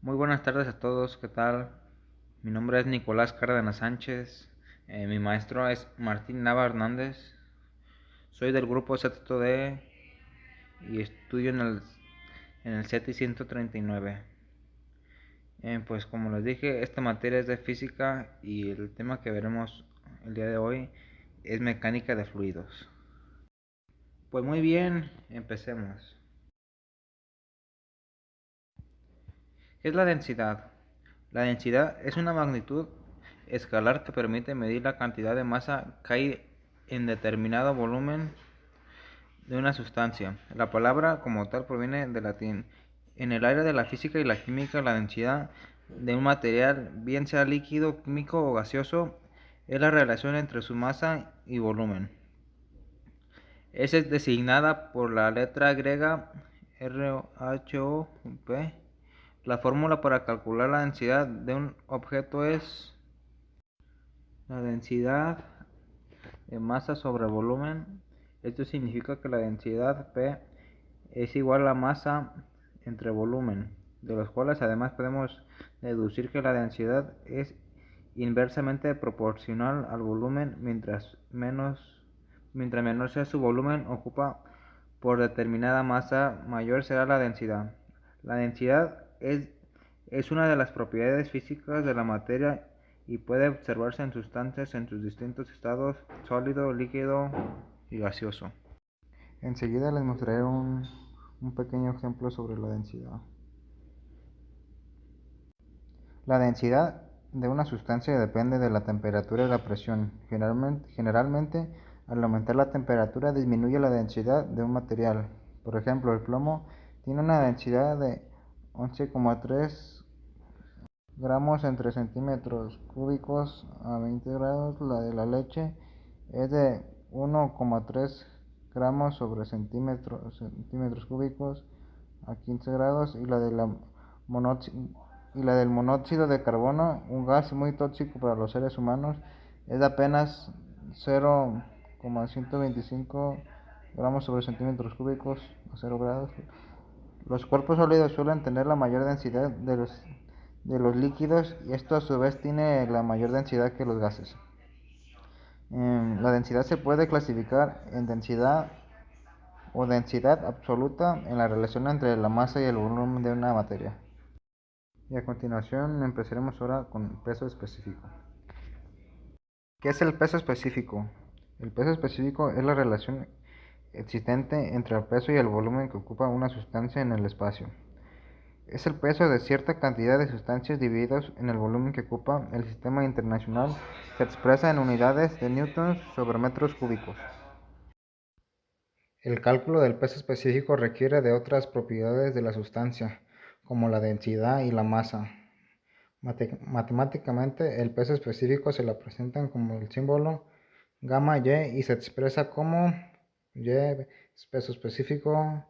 Muy buenas tardes a todos, ¿qué tal? Mi nombre es Nicolás Cárdenas Sánchez, mi maestro es Martín Nava Hernández, soy del grupo sexto D y estudio en el CETI 139. Pues como les dije, esta materia es de física y el tema que veremos el día de hoy es mecánica de fluidos. Pues muy bien, empecemos. ¿Qué es la densidad? La densidad es una magnitud escalar que permite medir la cantidad de masa que hay en determinado volumen de una sustancia. La palabra como tal proviene del latín. En el área de la física y la química, la densidad de un material, bien sea líquido, químico o gaseoso, es la relación entre su masa y volumen. Es designada por la letra griega RHOP. La fórmula para calcular la densidad de un objeto es la densidad de masa sobre volumen. Esto significa que la densidad P es igual a masa entre volumen, de los cuales además podemos deducir que la densidad es inversamente proporcional al volumen. Mientras menor sea su volumen ocupa por determinada masa, mayor será la densidad. La densidad es una de las propiedades físicas de la materia y puede observarse en sustancias en sus distintos estados: sólido, líquido y gaseoso. Enseguida les mostraré un pequeño ejemplo sobre la densidad. La densidad de una sustancia depende de la temperatura y la presión. Generalmente, al aumentar la temperatura disminuye la densidad de un material. Por ejemplo, el plomo tiene una densidad de 11,3 gramos entre centímetros cúbicos a 20 grados. La de la leche es de 1,3 gramos sobre centímetros cúbicos a 15 grados, y la del monóxido de carbono, un gas muy tóxico para los seres humanos, es de apenas 0,125 gramos sobre centímetros cúbicos a 0 grados. Los cuerpos sólidos suelen tener la mayor densidad de los líquidos, y esto a su vez tiene la mayor densidad que los gases. La densidad se puede clasificar en densidad o densidad absoluta en la relación entre la masa y el volumen de una materia. Y a continuación empezaremos ahora con peso específico. ¿Qué es el peso específico? El peso específico es la relación existente entre el peso y el volumen que ocupa una sustancia en el espacio. Es el peso de cierta cantidad de sustancias divididos en el volumen que ocupa. El sistema internacional se expresa en unidades de newtons sobre metros cúbicos. El cálculo del peso específico requiere de otras propiedades de la sustancia, como la densidad y la masa. Matemáticamente, el peso específico se lo presentan como el símbolo gamma y, y se expresa como y peso específico,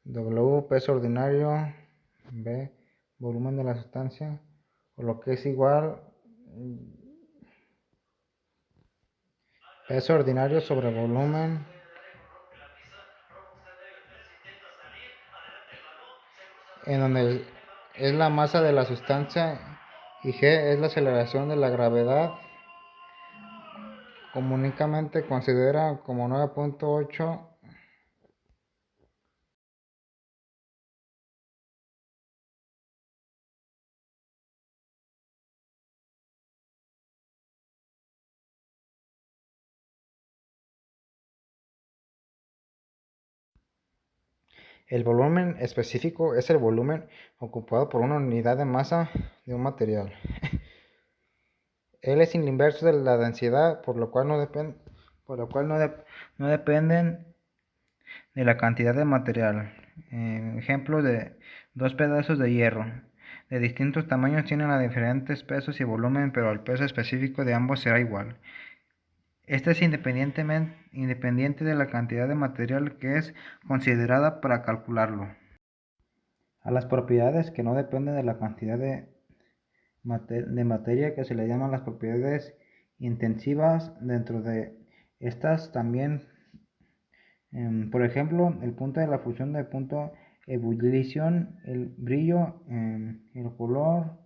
w peso ordinario, b volumen de la sustancia, o lo que es igual peso ordinario sobre volumen, en donde es la masa de la sustancia y g es la aceleración de la gravedad. Comúnmente considera como 9,8. El volumen específico es el volumen ocupado por una unidad de masa de un material. Él es el inverso de la densidad, por lo cual no dependen de la cantidad de material. Ejemplo de dos pedazos de hierro de distintos tamaños tienen diferentes pesos y volumen, pero el peso específico de ambos será igual. Este es independiente de la cantidad de material que es considerada para calcularlo. A las propiedades que no dependen de la cantidad de materia, que se le llaman las propiedades intensivas. Dentro de estas también, por ejemplo, el punto de la fusión de punto ebullición, el brillo, el color,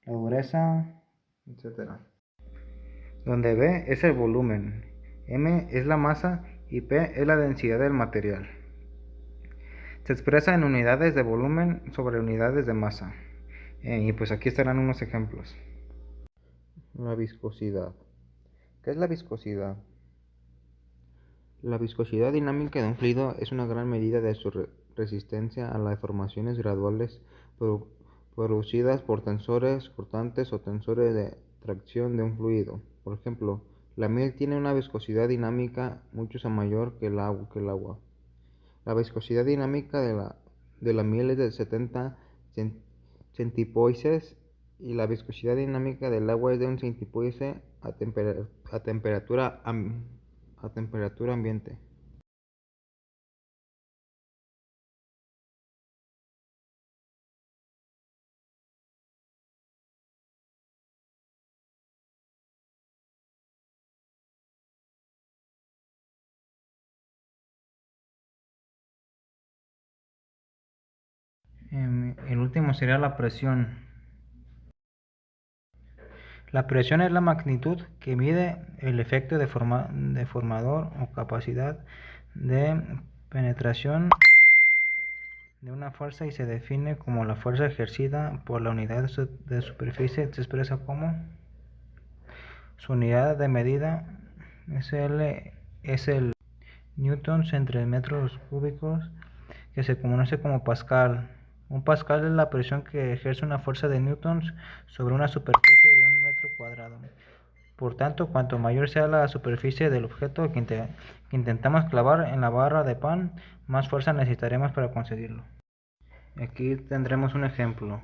la dureza, etc. Donde B es el volumen, M es la masa y P es la densidad del material. Se expresa en unidades de volumen sobre unidades de masa. Y pues aquí estarán unos ejemplos. La viscosidad. ¿Qué es la viscosidad? La viscosidad dinámica de un fluido es una gran medida de su resistencia a las deformaciones graduales producidas por tensores cortantes o tensores de tracción de un fluido. Por ejemplo, la miel tiene una viscosidad dinámica mucho mayor que el agua. La viscosidad dinámica de la miel es de 70 centipoises y la viscosidad dinámica del agua es de 1 centipoise a temperatura ambiente. El último sería la presión. La presión es la magnitud que mide el efecto deformador o capacidad de penetración de una fuerza y se define como la fuerza ejercida por la unidad de superficie. Se expresa como su unidad de medida es el newtons entre metros cúbicos, que se conoce como pascal. Un pascal es la presión que ejerce una fuerza de newtons sobre una superficie de 1 metro cuadrado. Por tanto, cuanto mayor sea la superficie del objeto que intentamos clavar en la barra de pan, más fuerza necesitaremos para conseguirlo. Aquí tendremos un ejemplo.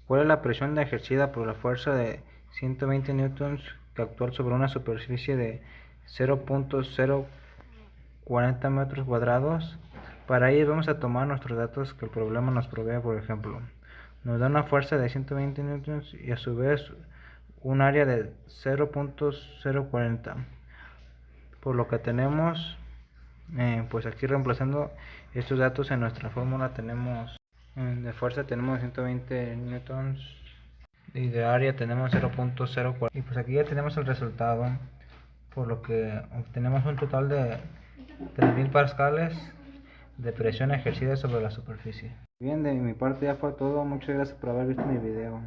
¿Cuál es la presión ejercida por la fuerza de 120 newtons que actúa sobre una superficie de 0.040 metros cuadrados? Para ello vamos a tomar nuestros datos que el problema nos provee. Por ejemplo, nos da una fuerza de 120 newtons y a su vez un área de 0.040, por lo que tenemos, pues aquí reemplazando estos datos en nuestra fórmula, tenemos de fuerza tenemos 120 newtons y de área tenemos 0.040, y pues aquí ya tenemos el resultado, por lo que obtenemos un total de 3000 pascales de presión ejercida sobre la superficie. Bien, de mi parte ya fue todo. Muchas gracias por haber visto mi video.